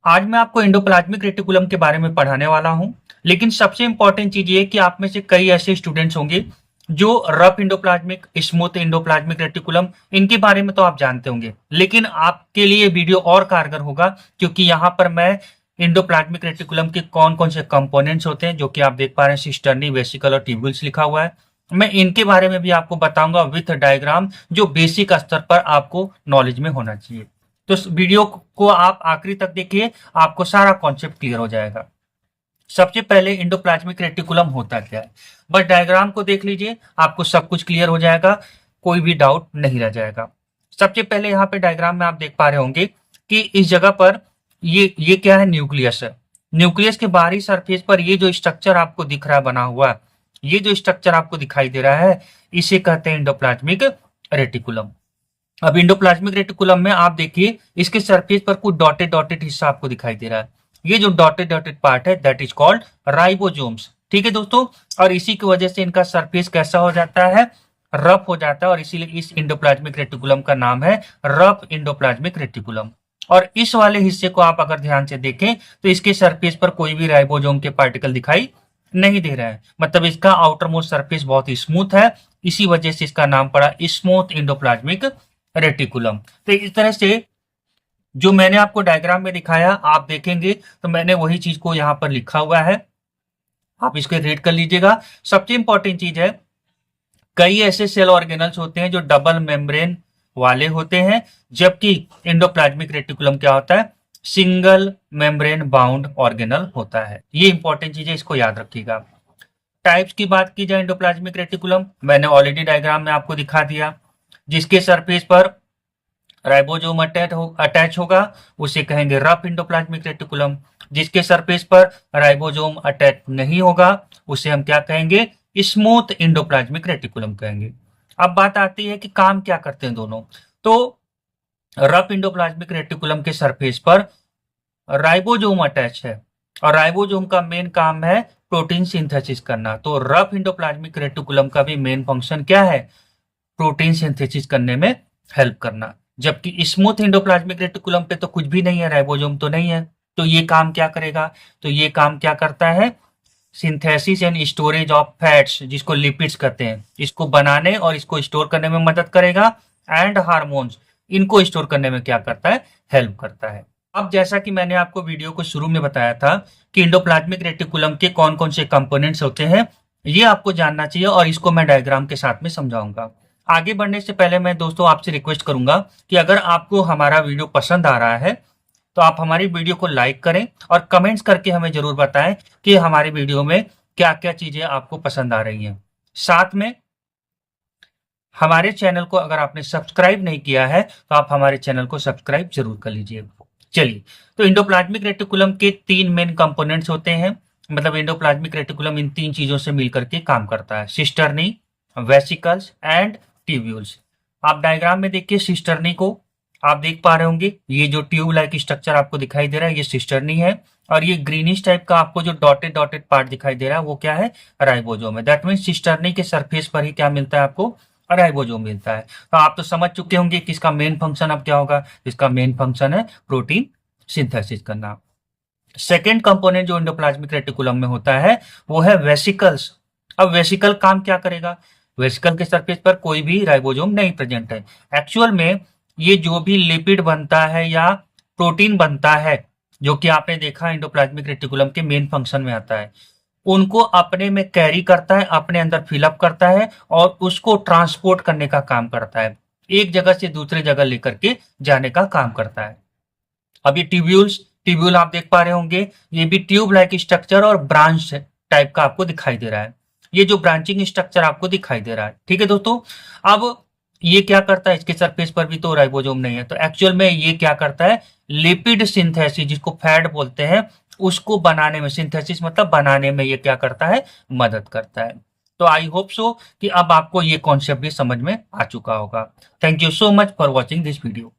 आज मैं आपको एंडोप्लाज्मिक रेटिकुलम के बारे में पढ़ाने वाला हूं। लेकिन सबसे इंपॉर्टेंट चीज ये है कि आप में से कई ऐसे स्टूडेंट्स होंगे जो rough endoplasmic, smooth endoplasmic reticulum, इनके बारे में तो आप जानते होंगे, लेकिन आपके लिए वीडियो और कारगर होगा क्योंकि यहाँ पर मैं एंडोप्लाज्मिक रेटिकुलम के कौन कौन से कंपोनेंट्स होते हैं, जो कि आप देख पा रहे हैं, सिस्टर्नी, वेसिकल और ट्यूब्यूल्स लिखा हुआ है। मैं इनके बारे में भी आपको बताऊंगा विथ डायग्राम, जो बेसिक स्तर पर आपको नॉलेज में होना चाहिए। तो इस वीडियो को आप आखिरी तक देखिए, आपको सारा कॉन्सेप्ट क्लियर हो जाएगा। सबसे पहले एंडोप्लाज्मिक रेटिकुलम होता क्या है, बस डायग्राम को देख लीजिए, आपको सब कुछ क्लियर हो जाएगा, कोई भी डाउट नहीं रह जाएगा। सबसे पहले यहाँ पे डायग्राम में आप देख पा रहे होंगे कि इस जगह पर ये क्या है, न्यूक्लियस है। न्यूक्लियस के बाहरी सरफेस पर ये जो स्ट्रक्चर आपको दिख रहा है बना हुआ, ये जो स्ट्रक्चर आपको दिखाई दे रहा है, इसे कहते हैं एंडोप्लाज्मिक रेटिकुलम। अब एंडोप्लाज्मिक रेटिकुलम में आप देखिए, इसके सरफेस पर कुछ डॉटेड डॉटेड हिस्सा आपको दिखाई दे रहा है। ये जो डॉटेड डॉटेड पार्ट है, दैट इज कॉल्ड राइबोसोम्स। ठीक है दोस्तों, और इसी की वजह से इनका सरफेस कैसा हो जाता है, रफ हो जाता है, और इसीलिए इस एंडोप्लाज्मिक रेटिकुलम का नाम है रफ एंडोप्लाज्मिक रेटिकुलम। और इस वाले हिस्से को आप अगर ध्यान से देखें तो इसके सरफेस पर कोई भी राइबोसोम के पार्टिकल दिखाई नहीं दे रहे हैं, मतलब इसका आउटर मोस्ट सरफेस बहुत ही स्मूथ है, इसी वजह से इसका नाम पड़ा स्मूथ एंडोप्लाज्मिक रेटिकुलम। तो इस तरह से जो मैंने आपको डायग्राम में दिखाया, आप देखेंगे तो मैंने वही चीज को यहाँ पर लिखा हुआ है, आप इसको रीड कर लीजिएगा। सबसे इंपॉर्टेंट चीज है, कई ऐसे सेल ऑर्गेनल्स होते हैं जो डबल मेम्ब्रेन वाले होते हैं, जबकि एंडोप्लाज्मिक रेटिकुलम क्या होता है, सिंगल मेम्ब्रेन बाउंड ऑर्गेनल होता है। ये इंपॉर्टेंट चीज है, इसको याद रखिएगा। टाइप्स की बात की जाए एंडोप्लाज्मिक रेटिकुलम, मैंने ऑलरेडी डायग्राम में आपको दिखा दिया। जिसके सरफेस पर राइबोसोम अटैच होगा उसे कहेंगे रफ एंडोप्लाज्मिक रेटिकुलम। जिसके सरफेस पर राइबोसोम अटैच नहीं होगा उसे हम क्या कहेंगे, स्मूथ एंडोप्लाज्मिक रेटिकुलम कहेंगे। अब बात आती है कि काम क्या करते हैं दोनों। तो रफ एंडोप्लाज्मिक रेटिकुलम के सरफेस पर राइबोसोम अटैच है, और राइबोसोम का मेन काम है प्रोटीन सिंथेसिस करना। तो रफ एंडोप्लाज्मिक रेटिकुलम का भी मेन फंक्शन क्या है, प्रोटीन सिंथेसिस करने में हेल्प करना। जबकि स्मूथ एंडोप्लाज्मिक रेटिकुलम पे तो कुछ भी नहीं है, राइबोसोम तो नहीं है, तो ये काम क्या करेगा, तो ये काम क्या करता है, synthesis and storage of fats, जिसको लिपिड्स कहते हैं, इसको बनाने और इसको स्टोर करने में मदद करेगा। एंड हार्मोन्स, इनको स्टोर करने में क्या करता है, हेल्प करता है। अब जैसा कि मैंने आपको वीडियो को शुरू में बताया था कि एंडोप्लाज्मिक रेटिकुलम के कौन कौन से कंपोनेंट्स होते हैं, ये आपको जानना चाहिए, और इसको मैं डायग्राम के साथ में समझाऊंगा। आगे बढ़ने से पहले मैं दोस्तों आपसे रिक्वेस्ट करूंगा कि अगर आपको हमारा वीडियो पसंद आ रहा है तो आप हमारी वीडियो को लाइक करें और कमेंट्स करके हमें जरूर बताएं कि हमारी वीडियो में क्या क्या चीजें आपको पसंद आ रही हैं। साथ में हमारे चैनल को अगर आपने सब्सक्राइब नहीं किया है तो आप हमारे चैनल को सब्सक्राइब जरूर कर लीजिए। चलिए, तो एंडोप्लाज्मिक रेटिकुलम के तीन मेन कंपोनेंट्स होते हैं, मतलब एंडोप्लाज्मिक रेटिकुलम इन तीन चीजों से मिलकर के काम करता है, सिस्टर्नी, वेसिकल्स एंड ट्यूब्यूल्स। आप डायग्राम में देखिए, सिस्टर्नी को आप देख पा रहे होंगे, ये जो ट्यूब लाइक स्ट्रक्चर आपको दिखाई दे रहा है ये सिस्टर्नी है, और ये ग्रीनिश टाइप का आपको जो डॉटेड डॉटेड पार्ट दिखाई दे रहा है वो क्या है, राइबोसोम है। दैट मीन सिस्टर्नी के सरफेस पर ही क्या मिलता है आपको, राइबोसोम मिलता है। तो आप तो समझ चुके होंगे कि इसका मेन फंक्शन अब क्या होगा, इसका मेन फंक्शन है प्रोटीन सिंथेसिस करना। सेकेंड कंपोनेंट जो एंडोप्लाज्मिक रेटिकुलम में होता है वो है वेसिकल्स। अब वेसिकल काम क्या करेगा, वेसिकल के सरफेस पर कोई भी राइबोसोम नहीं प्रेजेंट है। एक्चुअल में ये जो भी लिपिड बनता है या प्रोटीन बनता है, जो कि आपने देखा एंडोप्लाज्मिक रेटिकुलम के मेन फंक्शन में आता है, उनको अपने में कैरी करता है, अपने अंदर फिलअप करता है और उसको ट्रांसपोर्ट करने का काम करता है, एक जगह से दूसरे जगह लेकर के जाने का काम करता है। अब ये ट्यूब्यूल आप देख पा रहे होंगे, ये भी ट्यूब लाइक स्ट्रक्चर और ब्रांच टाइप का आपको दिखाई दे रहा है, ये जो ब्रांचिंग स्ट्रक्चर आपको दिखाई दे रहा है। ठीक है दोस्तों, अब ये क्या करता है, इसके सरफेस पर भी तो राइबोसोम नहीं है, तो एक्चुअल में ये क्या करता है, लिपिड सिंथेसिस, जिसको फैट बोलते हैं, उसको बनाने में, सिंथेसिस मतलब बनाने में ये क्या करता है, मदद करता है। तो आई होप सो कि अब आपको ये कॉन्सेप्ट भी समझ में आ चुका होगा। Thank you so much for watching this video.